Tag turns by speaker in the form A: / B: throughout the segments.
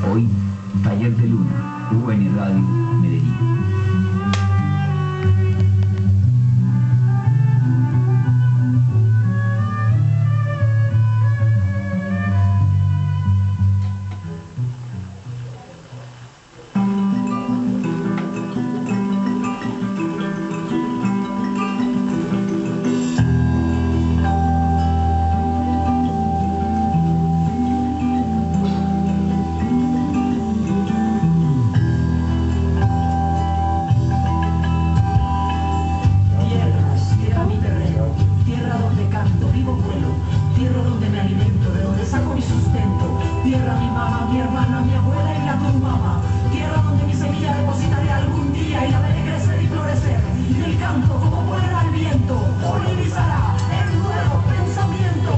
A: Hoy, Taller de Luna, UN Radio, Medellín.
B: Tierra, mi mamá, mi hermana, mi abuela y la tu mamá. Tierra donde mi semilla depositaré algún día y la veré crecer y florecer. Y el canto, como vuela el viento, polinizará el nuevo pensamiento.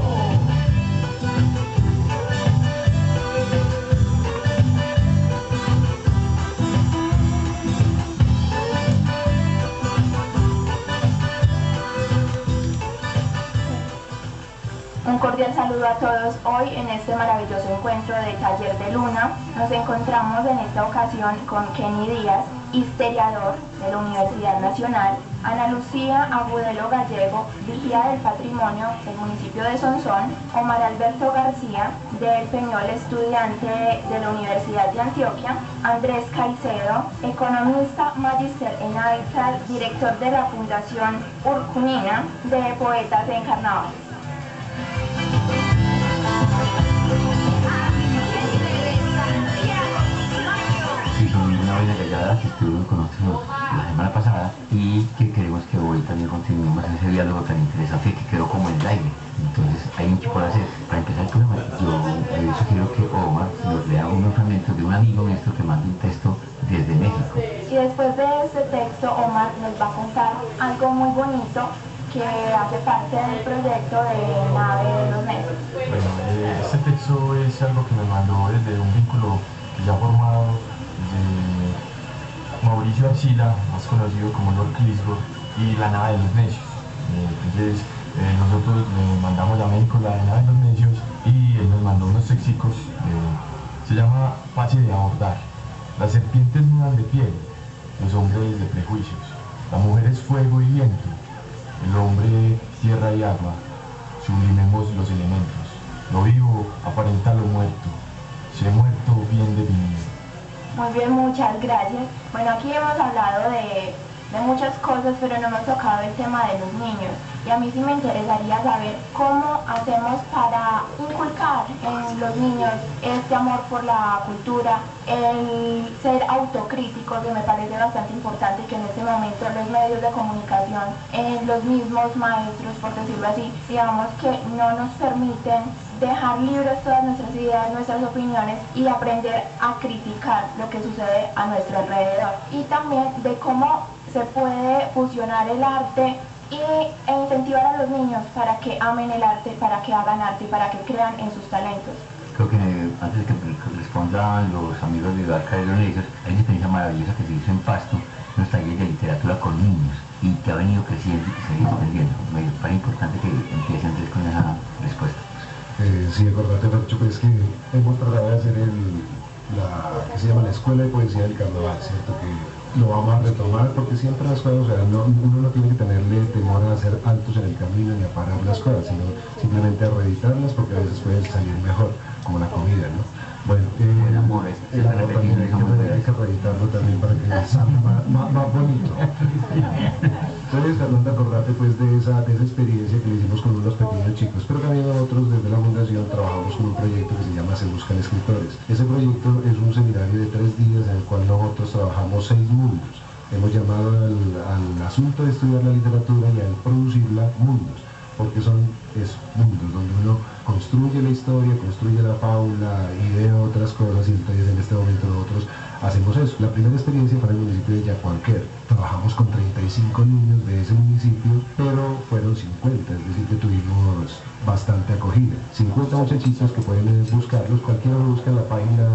C: Un cordial saludo a todos. Hoy en este maravilloso encuentro de Taller de Luna nos encontramos en esta ocasión con Kenny Díaz, historiador de la Universidad Nacional, Ana Lucía Agudelo Gallego, vigía del patrimonio del municipio de Sonsón, Omar Alberto García, del Peñol, estudiante de la Universidad de Antioquia, Andrés Caicedo, economista, magíster en hábitat, director de la Fundación Urcunina de Poetas en Carnaval.
D: Sí, son una buena callada que estuvimos con nosotros la semana pasada y que queremos que hoy también continuemos ese diálogo tan interesante que quedó como en el aire. Entonces hay mucho por hacer. Para empezar el programa, yo sugiero que Omar nos lea unos fragmentos de un amigo nuestro que manda un texto desde México.
C: Y después de este texto, Omar nos va a contar algo muy bonito que hace parte del proyecto de Nave de los Meses.
E: Bueno, este texto es algo que me mandó desde un vínculo ya formado de Mauricio Archila, más conocido como Lord Clisburg, y la Nave de los Necios. Entonces nosotros le mandamos a México la Nave de los Necios y él nos mandó unos texticos, se llama Pase de abordar. Las serpientes mudan de piel, los hombres de prejuicios, la mujer es fuego y viento, el hombre tierra y agua, sublimemos los elementos, lo vivo aparenta lo muerto, sé muerto bien definido.
C: Muy bien, muchas gracias. Bueno, aquí hemos hablado de muchas cosas, pero no hemos tocado el tema de los niños. Y a mí sí me interesaría saber cómo hacemos para inculcar en los niños este amor por la cultura, el ser autocríticos, que me parece bastante importante que en este momento los medios de comunicación, los mismos maestros, por decirlo así, digamos que no nos permiten dejar libres todas nuestras ideas, nuestras opiniones y aprender a criticar lo que sucede a nuestro alrededor. Y también de cómo se puede fusionar el arte e incentivar a los niños para que amen el arte, para que hagan arte y para que crean en sus talentos.
D: Creo que antes de que respondan los amigos de Barca de los Necios, hay una experiencia maravillosa que se hizo en Pasto, unos talleres de literatura con niños y que ha venido creciendo y que se ha ido extendiendo. Me parece importante que empiecen entonces con esa respuesta.
F: Sí, acordate, Fercho, pues que hemos tratado de hacer que se llama la Escuela de Poesía del Carnaval, ¿cierto? Que lo vamos a retomar porque siempre las cosas, o sea, uno no tiene que tenerle temor a hacer altos en el camino ni a parar las cosas, sino simplemente a reeditarlas porque a veces pueden salir mejor, como la comida, ¿no? Bueno,
D: el amor,
F: el amor también hay que reeditarlo también para que salga más bonito. Entonces, Fernando, acordate pues de esa experiencia que le hicimos con unos pequeños chicos, pero también nosotros desde la Fundación trabajamos con un proyecto que se llama Se Buscan Escritores. Ese proyecto es un seminario de 3 días en el cual nosotros trabajamos 6 mundos. Hemos llamado al asunto de estudiar la literatura y al producirla mundos, porque son mundos donde uno construye la historia, construye la fábula, idea otras cosas, y entonces en este momento nosotros hacemos eso. La primera experiencia fue en el municipio de Yacuanquer. Trabajamos con 35 niños de ese municipio, pero fueron 50, es decir que tuvimos bastante acogida. 50 muchachitos que pueden buscarlos, cualquiera lo busca en la página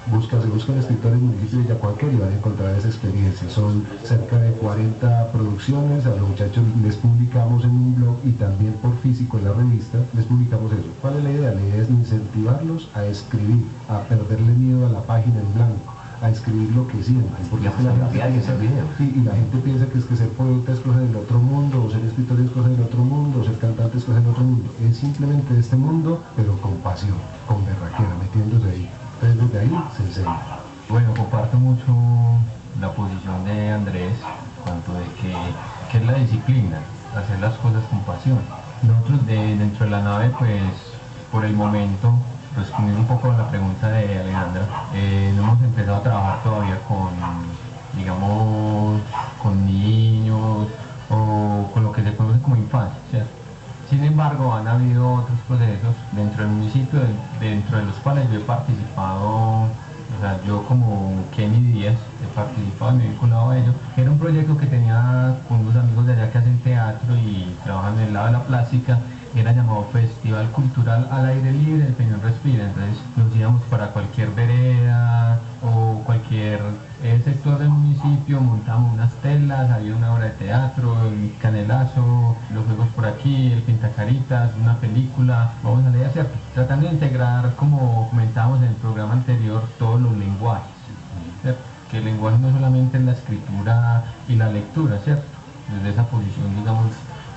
F: se buscan escritores del municipio de Villacuanquel y van a encontrar esa experiencia. Son cerca de 40 producciones, a los muchachos les publicamos en un blog y también por físico en la revista, les publicamos eso. ¿Cuál es la idea? La idea es incentivarlos a escribir, a perderle miedo a la página en blanco, a escribir lo que sienten, porque la gente piensa que es que ser poeta es cosa del otro mundo, o ser escritor es cosa del otro mundo, o ser cantante es cosa del otro mundo. Es simplemente de este mundo, pero con pasión, con berraquera, metiéndose ahí. Entonces desde ahí se enseña.
E: Bueno, comparto mucho la posición de Andrés en cuanto de que es la disciplina, hacer las cosas con pasión. Nosotros dentro de la nave, pues por el momento, respondiendo un poco a la pregunta de Alejandra, no hemos empezado a trabajar todavía digamos, con niños o con lo que se conoce como infancia, ¿cierto? Sin embargo, han habido otros procesos dentro del municipio, dentro de los cuales yo he participado, o sea, yo como Kenny Díaz he participado y me he vinculado a ello. Era un proyecto que tenía con unos amigos de allá que hacen teatro y trabajan en el lado de la plástica. Era llamado Festival Cultural al Aire Libre, el Peñón Respira. Entonces nos íbamos para cualquier vereda o cualquier sector del municipio, montamos unas telas, había una obra de teatro, el canelazo, los juegos por aquí, el pintacaritas, una película, vamos a leer, ¿cierto? Tratando de integrar, como comentábamos en el programa anterior, todos los lenguajes, ¿cierto? Que el lenguaje no solamente es la escritura y la lectura, ¿cierto? Desde esa posición, digamos,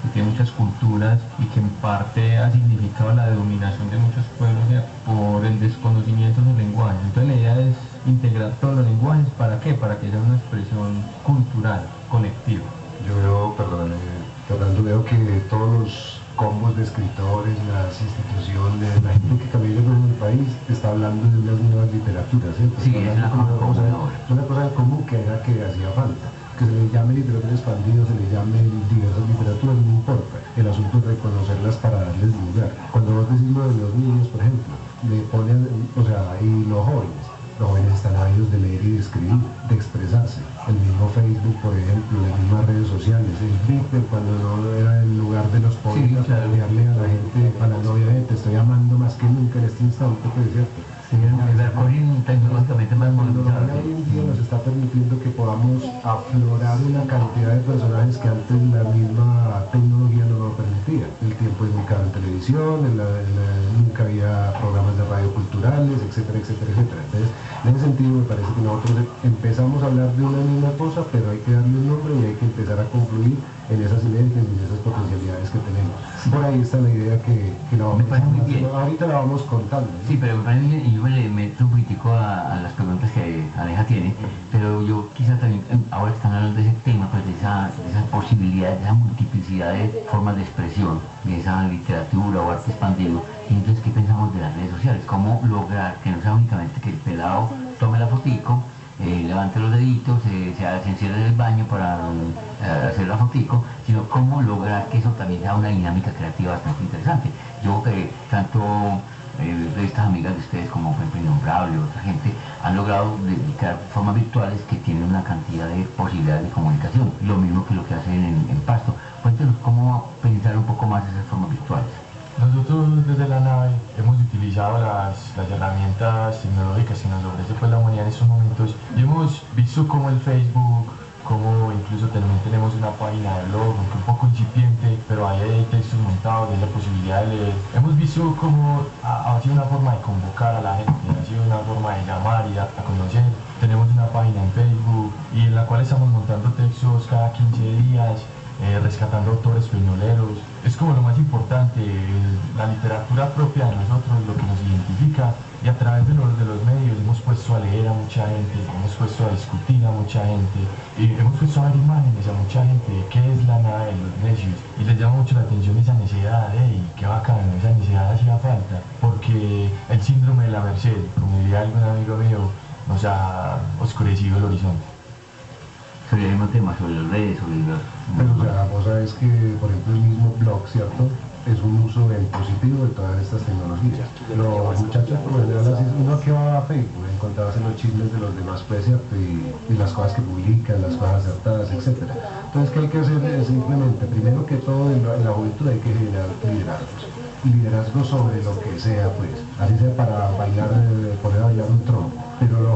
E: que tiene muchas culturas y que en parte ha significado la dominación de muchos pueblos, ¿cierto? Por el desconocimiento de los lenguajes. Entonces la idea es integrar todos los lenguajes, ¿para qué? Para que sea una expresión cultural, colectiva.
F: Yo veo, Fernando, veo que todos los combos de escritores, las instituciones, la gente que camina por el país está hablando de unas nuevas literaturas, ¿cierto?
D: Sí, es
F: una cosa en común que era que hacía falta. Que se le llame literatura expandida, se le llame diversas literaturas, no importa. El asunto es reconocerlas para darles lugar. Cuando vos decís lo de los niños, por ejemplo, le ponen, o sea, y los jóvenes están ávidos de leer y de escribir, de expresarse. El mismo Facebook, por ejemplo, las mismas redes sociales, el Twitter, cuando no era el lugar de los poetas, para enviarle a la gente, a la novia, te estoy amando más que nunca en este instante, pues es cierto.
D: Tecnológicamente más modernizado.
F: Hoy en día nos está permitiendo que podamos aflorar una cantidad de personajes que antes la misma tecnología no lo permitía. El tiempo es muy caro en televisión, nunca había programas de radio culturales, etcétera, etcétera, etcétera. Entonces, en ese sentido me parece que nosotros empezamos a hablar de una misma cosa, pero hay que darle un nombre y hay que empezar a confluir en esas sinergias y en esas potencialidades que tenemos. Por ahí está la idea que la vamos ahorita la vamos contando, ¿no?
D: Sí, pero me parece bien, y yo me meto un poquitico a las preguntas que Aleja tiene, pero yo quizá también, ahora que están hablando de ese tema, pues de esa posibilidad, de esa multiplicidad de formas de expresión, de esa literatura o arte expandido, y entonces, ¿qué pensamos de las redes sociales? ¿Cómo lograr que no sea únicamente que el pelado tome la fotico, levante los deditos, se encierre en el baño para hacer la fotico, sino cómo lograr que eso también sea una dinámica creativa bastante interesante? Yo creo que tanto de estas amigas de ustedes como por ejemplo Innombrable o otra gente han logrado crear formas virtuales que tienen una cantidad de posibilidades de comunicación, lo mismo que lo que hacen en Pasto. Cuéntenos cómo pensar un poco más esas formas virtuales.
E: Nosotros desde la nave hemos utilizado las herramientas tecnológicas que nos ofrece pues, la humanidad en estos momentos y hemos visto como el Facebook, como incluso también tenemos una página de blog, aunque un poco incipiente, pero ahí hay textos montados, hay la posibilidad de leer. Hemos visto como ha sido una forma de convocar a la gente, ha sido una forma de llamar y a conocer. Tenemos una página en Facebook y en la cual estamos montando textos cada 15 días, rescatando autores peñoleros. Es como lo más importante, la literatura propia de nosotros, lo que nos identifica, y a través de los medios hemos puesto a leer a mucha gente, hemos puesto a discutir a mucha gente, y hemos puesto a ver imágenes a mucha gente de qué es la nada de los necios, y les llama mucho la atención esa necesidad, qué bacano, esa necesidad hacía falta, porque el síndrome de la Merced, como diría algún amigo mío, nos ha oscurecido el horizonte.
D: Sobre el mismo tema, sobre las redes, sobre los...
F: Pero o sea, vos sabes que, por ejemplo, el mismo blog, ¿cierto? Es un uso en positivo de todas estas tecnologías. Los muchachos, por lo general, así, uno que va a Facebook, encontrarse los chismes de los demás, pues, ¿cierto? Y las cosas que publican, las cosas acertadas, etc. Entonces, ¿qué hay que hacer? Es simplemente, primero que todo, en la juventud hay que generar liderazgo sobre lo que sea, pues, así sea para bailar, poner a bailar un trompo. Pero lo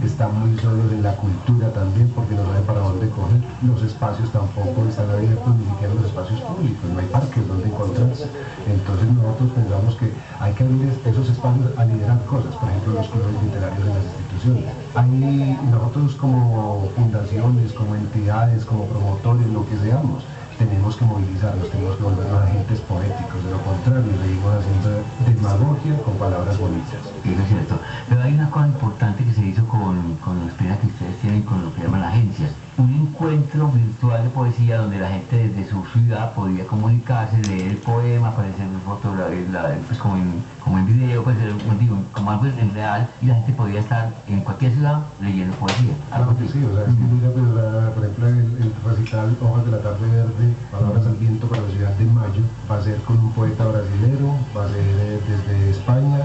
F: están muy solos en la cultura también porque no saben para dónde coger. Los espacios tampoco están abiertos, ni siquiera los espacios públicos, no hay parques donde encontrarse. Entonces nosotros pensamos que hay que abrir esos espacios a liderar cosas, por ejemplo los clubes literarios en las instituciones. Nosotros como fundaciones, como entidades, como promotores, lo que seamos, tenemos que movilizarnos, tenemos que volvernos agentes poéticos, de lo contrario seguimos haciendo demagogia con palabras bonitas.
D: Eso es cierto, pero hay una cosa importante que se hizo con la experiencia que ustedes tienen con lo que llaman agencias, un encuentro virtual de poesía donde la gente desde su ciudad podía comunicarse, leer el poema, aparecer en fotografía, pues como en video, pues como algo en real, y la gente podía estar en cualquier ciudad leyendo poesía.
F: Claro que sí, o sea, es que mira, pues, por ejemplo, el recital Hojas de la Tarde Verde, Palabras al Viento para la ciudad de Mayo, va a ser con un poeta brasilero, va a ser desde España,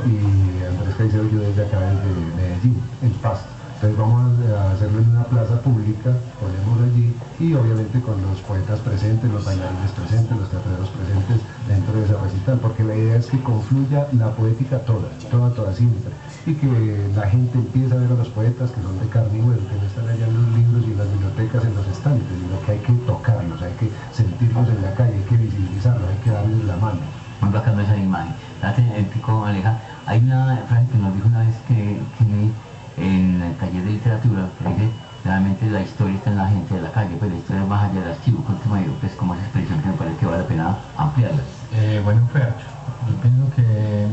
F: y Andrés Caicedo yo desde acá, desde Medellín, el Pasto. Entonces vamos a hacerlo en una plaza pública, ponemos allí, y obviamente con los poetas presentes, los bailarines presentes, los teatreros presentes dentro de ese recital, porque la idea es que confluya la poética toda siempre, y que la gente empiece a ver a los poetas que son de carne y hueso, que no están allá en los libros y en las bibliotecas, en los estantes, sino que hay que tocarlos, hay que sentirlos en la calle, hay que visibilizarlos, hay que darles la mano.
D: Muy bacano esa imagen. Aleja, hay una frase que nos dijo una vez que en el taller de literatura, que dice, realmente la historia está en la gente de la calle, pues la historia es más allá del archivo. Cuéntame, pues, como esa expresión que me parece que vale la pena ampliarla.
E: Bueno, Fercho, yo pienso que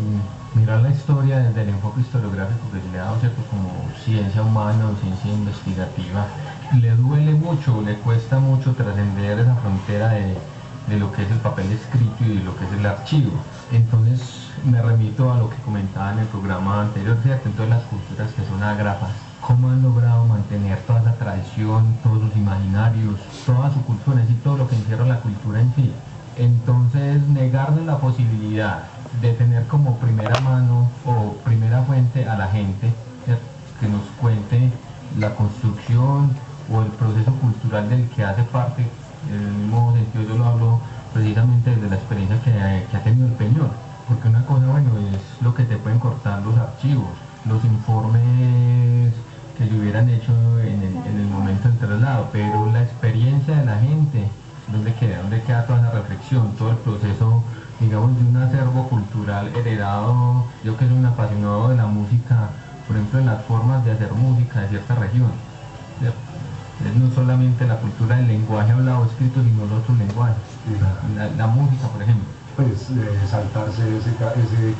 E: mirar la historia desde el enfoque historiográfico que se le ha dado, ¿cierto?, como ciencia humana o ciencia investigativa, le duele mucho, le cuesta mucho trascender esa frontera de lo que es el papel escrito y de lo que es el archivo. Entonces me remito a lo que comentaba en el programa anterior, ¿cierto? Entonces las culturas que son ágrafas, cómo han logrado mantener toda esa tradición, todos sus imaginarios, toda su cultura y todo lo que encierra la cultura en sí. Entonces negarnos la posibilidad de tener como primera mano o primera fuente a la gente, ¿cierto?, que nos cuente la construcción o el proceso cultural del que hace parte. En el mismo sentido yo lo hablo precisamente desde la experiencia que ha tenido el Peñol, porque una cosa, bueno, es lo que te pueden cortar los archivos, los informes que se hubieran hecho en el momento del traslado, pero la experiencia de la gente, ¿dónde queda toda esa reflexión, todo el proceso, digamos, de un acervo cultural heredado? Yo que soy un apasionado de la música, por ejemplo, en las formas de hacer música de cierta región, ¿cierto? Es no solamente la cultura del lenguaje hablado o escrito, sino los otros lenguajes, la música, por ejemplo.
F: Pues saltarse ese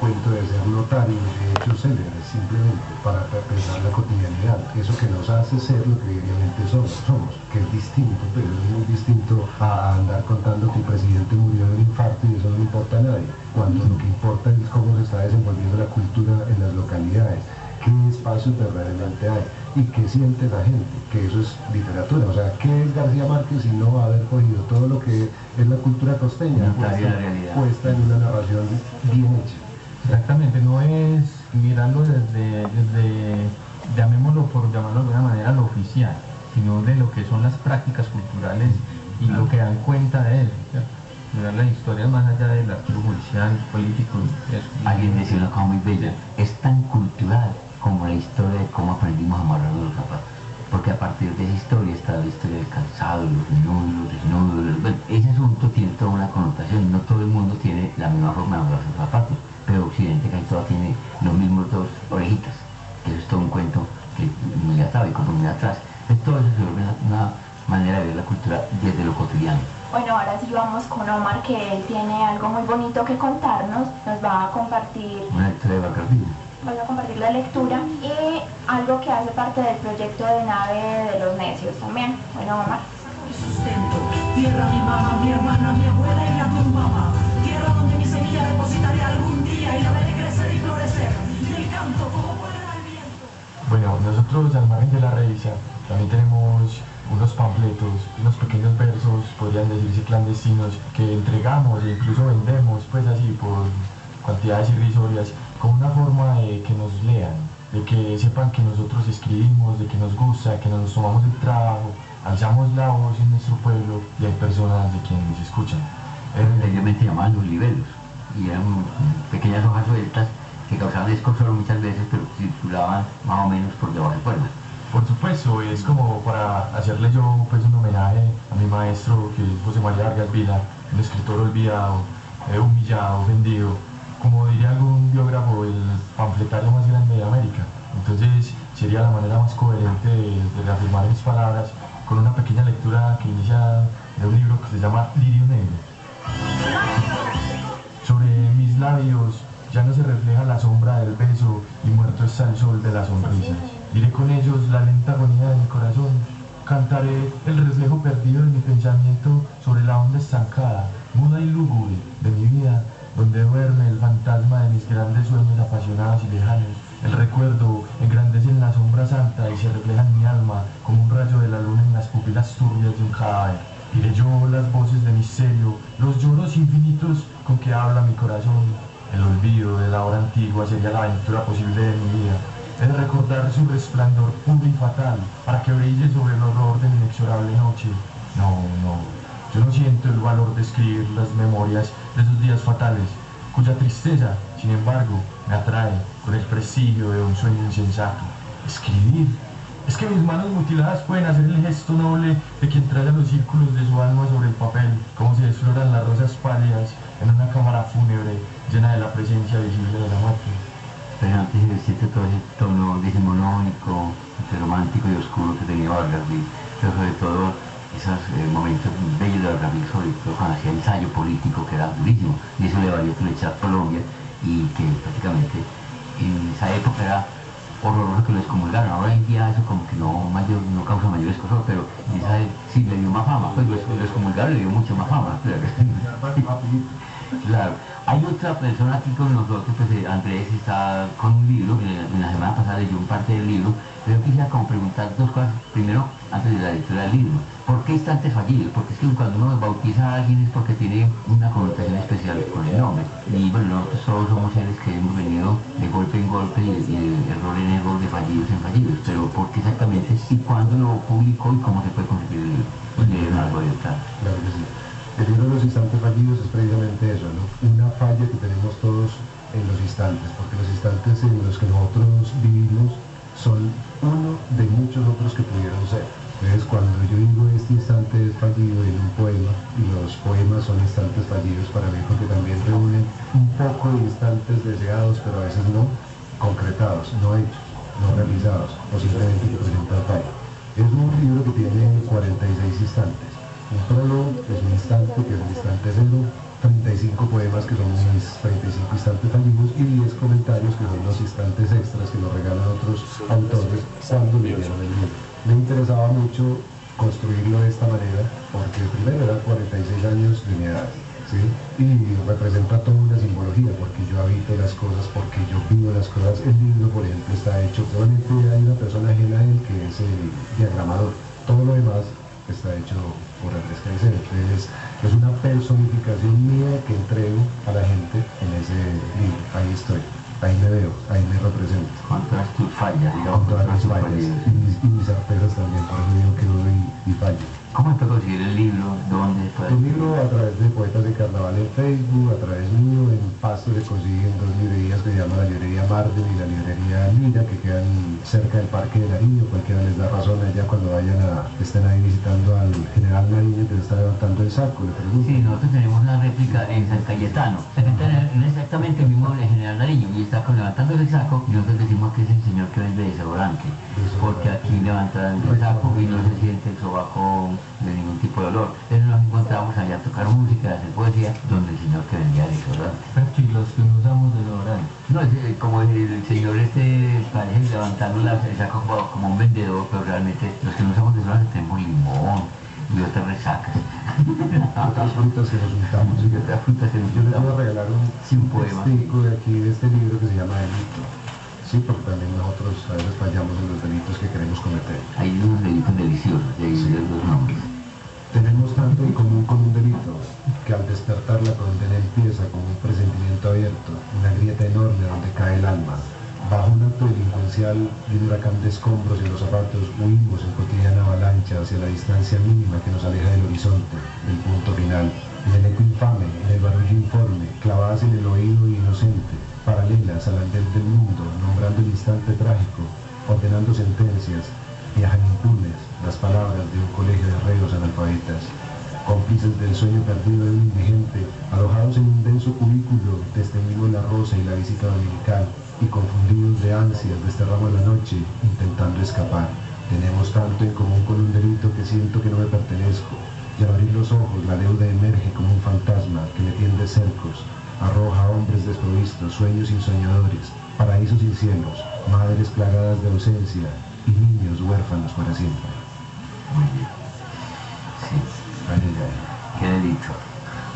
F: cuento de ser notario de hechos célebres, simplemente para pensar la cotidianidad, eso que nos hace ser lo que realmente somos, que es distinto, pero es muy distinto a andar contando que el presidente murió de un infarto y eso no le importa a nadie, cuando lo que importa es cómo se está desenvolviendo la cultura en las localidades, qué espacios verdaderamente hay y qué siente la gente, que eso es literatura. O sea, ¿qué es García Márquez si no haber cogido todo lo que es la cultura costeña puesta en una narración bien hecha?
E: Exactamente, no es mirarlo desde llamémoslo por llamarlo de alguna manera, lo oficial, sino de lo que son las prácticas culturales y lo que dan cuenta de él, ¿cierto? Mirar las historias más allá del archivo judicial, político.
D: Alguien decía una cosa muy bella, es tan cultural como la historia de cómo aprendimos a amarrar los zapatos, porque a partir de esa historia está la historia del calzado, los desnudos, bueno, ese asunto tiene toda una connotación, no todo el mundo tiene la misma forma de amarrar sus zapatos, pero Occidente casi toda tiene los mismos dos orejitas, eso es todo un cuento que muy atávico, muy atrás. Entonces se vuelve una manera de ver la cultura desde lo cotidiano.
C: Bueno, ahora sí vamos con Omar, que él tiene algo muy bonito que contarnos, nos va a compartir
D: una lectura de Bacardí.
C: Voy a compartir la lectura y algo que hace parte del proyecto de nave de los necios también. Bueno, Omar.
B: Mi sustento, tierra mi mamá, mi hermana, mi abuela y la tu mamá, tierra donde mi semilla depositaré algún día y la veré crecer y florecer, y el canto como vuela al viento.
E: Bueno, nosotros al margen de la revista también tenemos unos panfletos, unos pequeños versos, podrían decirse clandestinos, que entregamos e incluso vendemos, pues así, por cantidades irrisorias, como una forma de que nos lean, de que sepan que nosotros escribimos, de que nos gusta, que nos tomamos el trabajo, alzamos la voz en nuestro pueblo y hay personas de quienes nos escuchan.
D: Ellos llamaban los libelos y eran pequeñas hojas sueltas que causaban desconsuelo muchas veces, pero circulaban más o menos por debajo de cuerda.
E: Por supuesto, es como para hacerle yo pues un homenaje a mi maestro, que es José María Vargas Vila, un escritor olvidado, humillado, ofendido, como diría algún biógrafo, el panfletario más grande de América. Entonces sería la manera más coherente de reafirmar mis palabras con una pequeña lectura que inicia de un libro que se llama Lirio Negro. Sobre mis labios ya no se refleja la sombra del beso y muerto está el sol de las sonrisas. Diré con ellos la lenta agonía de mi corazón. Cantaré el reflejo perdido de mi pensamiento sobre la onda estancada, muda y lúgubre de mi vida, donde duerme el fantasma de mis grandes sueños apasionados y lejanos. El recuerdo engrandece en la sombra santa y se refleja en mi alma como un rayo de la luna en las pupilas turbias de un cadáver. Diré yo las voces de misterio, los lloros infinitos con que habla mi corazón. El olvido de la hora antigua sería la aventura posible de mi vida. He de recordar su resplandor puro y fatal para que brille sobre el horror de mi inexorable noche. No, yo no siento el valor de escribir las memorias de esos días fatales, cuya tristeza, sin embargo, me atrae con el prestigio de un sueño insensato. Escribir. Es que mis manos mutiladas pueden hacer el gesto noble de quien trae los círculos de su alma sobre el papel, como si desfloran las rosas pálidas en una cámara fúnebre llena de la presencia visible de la muerte.
D: Pero antes se siente todo ese tono decimonónico, romántico y oscuro que tenía Vargas, pero sobre todo esos momentos bellos de Vargas, sobre todo cuando hacía ensayo político, que era durísimo, y eso le valió que le echara a Colombia, y que prácticamente en esa época era horroroso que lo excomulgaron. Ahora en día eso como que no causa mayores cosas, pero en esa sí le dio más fama, pues lo excomulgaron y le dio mucho más fama, claro. Claro. Hay otra persona aquí con nosotros, pues Andrés está con un libro, en la semana pasada leyó un parte del libro, pero yo quisiera como preguntar dos cosas. Primero, antes de la lectura del libro, ¿por qué Instantes Fallidos? Porque es que cuando uno bautiza a alguien es porque tiene una connotación especial con el nombre. Y bueno, nosotros todos somos seres que hemos venido de golpe en golpe y de error en error, de fallidos en fallidos. Pero ¿por qué exactamente? ¿Y cuándo lo publicó y cómo se puede conseguir el libro? Algo de tal.
F: Claro que sí. El libro de los instantes fallidos es precisamente eso, ¿no? Una falla que tenemos todos en los instantes, porque los instantes en los que nosotros vivimos son uno de muchos otros que pudieron ser. Entonces, cuando yo digo este instante es fallido en un poema, y los poemas son instantes fallidos para mí porque también reúnen un poco de instantes deseados, pero a veces no concretados, no hechos, no realizados, o simplemente que presentan falla. Es un libro que tiene 46 instantes. Un prólogo, que es un instante, que es el instante cero, 35 poemas, que son mis 35 instantes fallidos, y 10 comentarios, que son los instantes extras que nos regalan otros autores cuando leyeron el libro. Me interesaba mucho construirlo de esta manera, porque primero eran 46 años de mi edad, ¿sí? Y representa toda una simbología, porque yo habito las cosas, porque yo vivo las cosas. El libro, por ejemplo, está hecho, solamente hay una persona ajena a él, que es el diagramador. Todo lo demás está hecho por Andrés Caicedo. Entonces es una personificación mía que entrego a la gente en ese libro. Ahí estoy, ahí me veo, ahí me represento.
D: Con todas tus fallas, digamos,
F: con todas mis fallas y mis certezas también, por eso digo que doy y fallo.
D: ¿Cómo se puede conseguir el libro? ¿Dónde puede?
F: El libro a través de Poetas de Carnaval en Facebook, a través mío. En Pasto se consiguen dos librerías que se llaman la librería Marden y la librería Lira, que quedan cerca del Parque de Nariño. Cualquiera les da razón allá cuando estén ahí visitando al General Nariño, que se está levantando el saco, le pregunto.
D: Sí, nosotros tenemos una réplica en San Cayetano, no exactamente el mismo del General Nariño, y está levantando el saco, y nosotros decimos que es el señor que vende desodorante, porque aquí levantan el saco y no se siente el sobaco de ningún tipo de olor. Entonces nos encontramos allá a tocar música, a hacer poesía, donde el señor que vendía desodorante.
E: Pero los que no usamos desodorante.
D: No, es como el señor parece levantando el saco como un vendedor, pero realmente los que no usamos desodorante tenemos limón y otras resacas.
F: Otras frutas que nos untamos.
D: Y otras frutas que nos
F: Yo les voy a
D: untamos.
F: regalar
D: un poema
F: testigo de aquí, de este libro que se llama Delito. Sí, porque también nosotros a veces fallamos en los delitos que queremos cometer.
D: Hay unos delitos deliciosos, de ahí los nombres.
F: Tenemos tanto en común con un delito, que al despertar la condena empieza con un presentimiento abierto, una grieta enorme donde cae el alma. Bajo un acto delincuencial y un huracán de escombros en los zapatos, huimos en cotidiana avalancha hacia la distancia mínima que nos aleja del horizonte, del punto final. En el eco infame, en el barullo informe, clavadas en el oído inocente, paralelas al andén del mundo, nombrando el instante trágico, ordenando sentencias, viajan impunes las palabras de un colegio de reos analfabetas, cómplices del sueño perdido de un indigente, alojados en un denso cubículo, desteñimos la rosa y la visita dominical, y confundidos de ansias desterramos la noche, intentando escapar. Tenemos tanto en común con un delito que siento que no me pertenezco, y al abrir los ojos la deuda emerge como un fantasma que me tiende cercos, arroja hombres desprovistos, sueños insoñadores, paraísos sin cielos, madres plagadas de ausencia y niños huérfanos para siempre.
D: Muy bien. Sí, qué delito.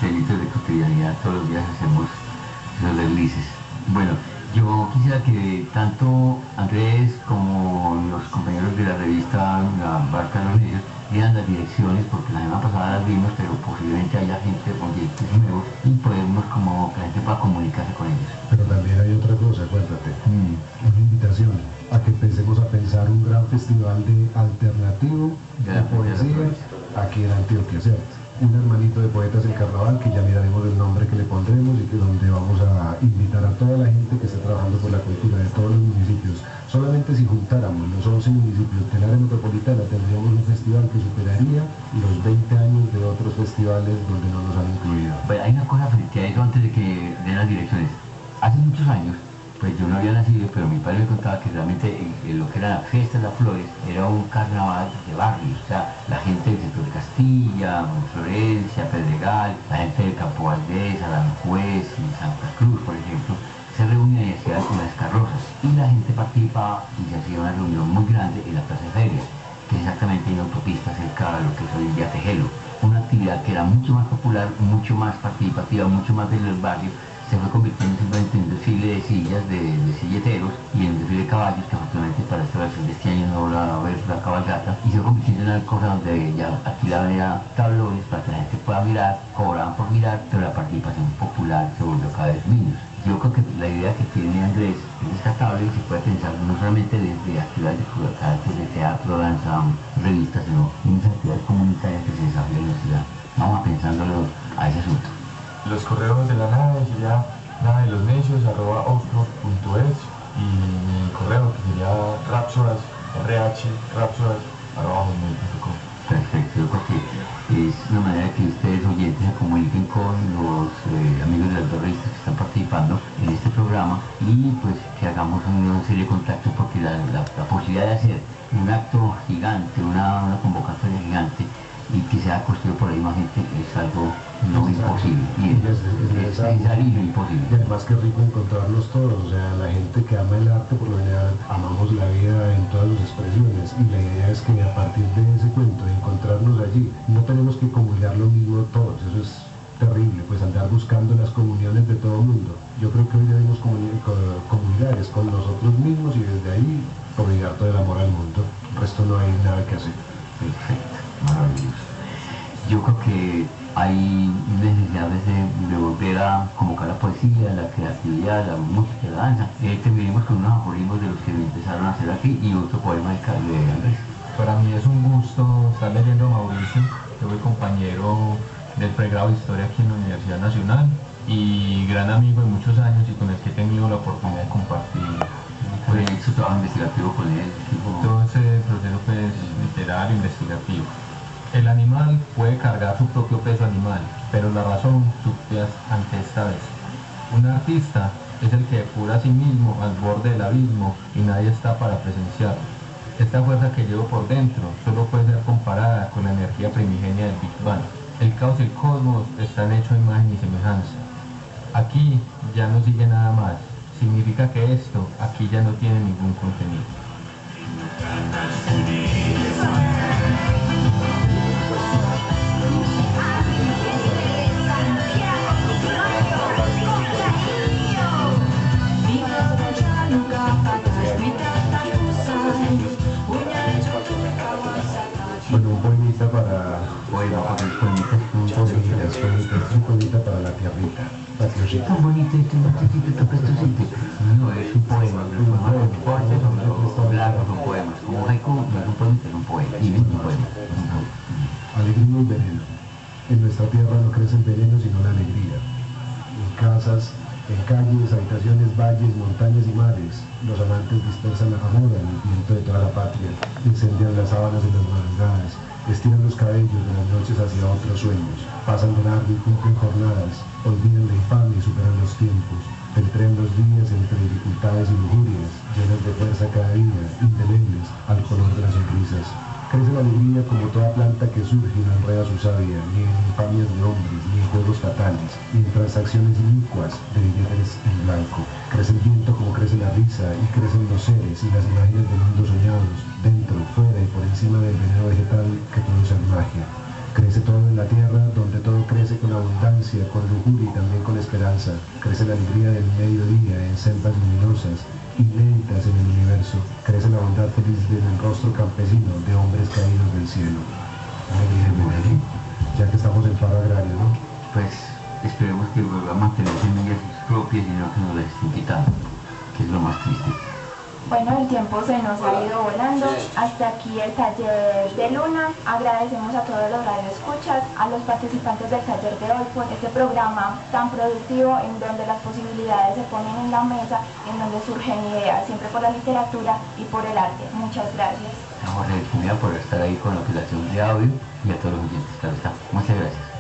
D: Delitos de cotidianidad, todos los días hacemos esos deslices. Bueno, yo quisiera que tanto Andrés como los compañeros de la revista La Barca de los Niños dieran las direcciones, porque la semana pasada las vimos, pero posiblemente haya gente con oyentes nuevos y podemos como que la gente pueda comunicarse con ellos.
F: Pero también hay otra cosa, acuérdate, una invitación a que empecemos a pensar un gran festival de alternativo de poesía aquí en Antioquia, ¿cierto? Un hermanito de poetas en carnaval, que ya miraremos el nombre que le pondremos y que donde vamos a invitar a toda la gente que esté trabajando por la cultura de todos los municipios. Solamente si juntáramos los 11 municipios del área metropolitana tendríamos un festival que superaría los 20 años de otros festivales donde no nos han incluido.
D: Bueno, hay una cosa frente a eso antes de que den las direcciones. Hace muchos años, pues yo no había nacido, pero mi padre me contaba que realmente lo que era la fiesta de las flores era un carnaval de barrios. O sea, la gente del centro de Castilla, Florencia, Pedregal, la gente del Campo Valdés, Aranjuez y Santa Cruz, por ejemplo, se reunían y hacían unas carrozas. Y la gente participaba y se hacía una reunión muy grande en la Plaza de Feria, que es exactamente en la autopista cerca a lo que es hoy en día Tejelo. Una actividad que era mucho más popular, mucho más participativa, mucho más del barrio. Se fue convirtiendo simplemente en un desfile de sillas, de silleteros y en un desfile de caballos, que afortunadamente para esta versión de este año no va a haber la cabalgata, y se fue convirtiendo en una cosa donde ya alquilaban ya tablones para que la gente pueda mirar, cobraban por mirar, pero la participación popular se volvió cada vez menos. Yo creo que la idea que tiene Andrés es descartable y se puede pensar no solamente desde actividades de carácter de teatro, danza, revistas, sino en esas actividades comunitarias que se desarrollan en la ciudad. Vamos a pensándolo a ese asunto.
E: Los correos de la nave sería navedelosnecios@outlook.es y mi correo que sería rapsodas@hotmail.com.
D: Perfecto, yo creo que es una manera que ustedes oyentes se comuniquen con los amigos de las dos revistas que están participando en este programa y pues que hagamos una serie de contactos, porque la posibilidad de hacer un acto gigante, una convocatoria gigante y que sea construido por la misma gente es algo no imposible, y es necesario y no imposible.
F: Y además que rico encontrarnos todos, o sea, la gente que ama el arte por lo general amamos la vida en todas sus expresiones, y la idea es que a partir de ese cuento, de encontrarnos allí, no tenemos que comulgar lo mismo todos, eso es terrible, pues andar buscando las comuniones de todo el mundo. Yo creo que hoy debemos comulgar es con nosotros mismos y desde ahí prodigar todo el amor al mundo. El resto no hay nada que hacer.
D: Perfecto, maravilloso. Yo creo que hay necesidad de volver a convocar la poesía, la creatividad, la música, la danza. Terminemos con unos aforismos de los que empezaron a hacer aquí y otro poema de Andrés.
E: Para mí es un gusto estar leyendo a Mauricio, que fue compañero del pregrado de Historia aquí en la Universidad Nacional y gran amigo de muchos años y con el que he tenido la oportunidad de compartir
D: su trabajo investigativo con él.
E: Todo ese proceso pues, literario, investigativo. El animal puede cargar su propio peso animal, pero la razón supera ante esta vez. Un artista es el que depura a sí mismo al borde del abismo y nadie está para presenciarlo. Esta fuerza que llevo por dentro solo puede ser comparada con la energía primigenia del Big Bang. El caos y el cosmos están hechos a imagen y semejanza. Aquí ya no sigue nada más. Significa que esto aquí ya no tiene ningún contenido.
F: Bueno, un poemita para...
D: Bueno,
F: un poemita para la tierrita, la tierrita.
D: Tan bonito este montecito, no es un poema, los poemas cortos son largos, son poemas. Como haiku no es un poema, es un poema, y no es un poema.
F: Alegría y veneno. En nuestra tierra no crece el veneno sino la alegría. En casas En calles, habitaciones, valles, montañas y mares, los amantes dispersan amor al viento de toda la patria, incendian las sábanas de las madrugadas, estiran los cabellos de las noches hacia otros sueños, pasan de largo y cumplen jornadas, olvidan la infamia y superan los tiempos, filtrean los días entre dificultades y lujurias, llenas de fuerza cada día, indelebles al color de las sonrisas. Crece la alegría como toda planta que surge y no enreda su savia, ni en infamias de hombres, ni en juegos fatales, ni en transacciones inicuas de billetes en blanco. Crece el viento como crece la risa, y crecen los seres y las imágenes de mundos soñados, dentro, fuera y por encima del veneno vegetal que produce magia. Crece todo en la tierra, donde todo crece con abundancia, con lujuria y también con esperanza. Crece la alegría del mediodía en selvas luminosas, inéditas en el universo. Crece la bondad feliz en el rostro campesino de hombres caídos del cielo. Muy bien, ya que estamos en paro agrario, ¿no?
D: Pues esperemos que vuelva a mantener semillas propias y no que nos las estén quitando, que es lo más triste.
C: Bueno, el tiempo se nos ha ido volando. Hasta aquí el taller de Luna. Agradecemos a todos los radioescuchas, a los participantes del taller de hoy por este programa tan productivo en donde las posibilidades se ponen en la mesa, en donde surgen ideas, siempre por la literatura y por el arte. Muchas gracias.
D: A Jorge Alquimia por estar ahí con la aplicación de audio y a todos los oyentes, claro está. Muchas gracias.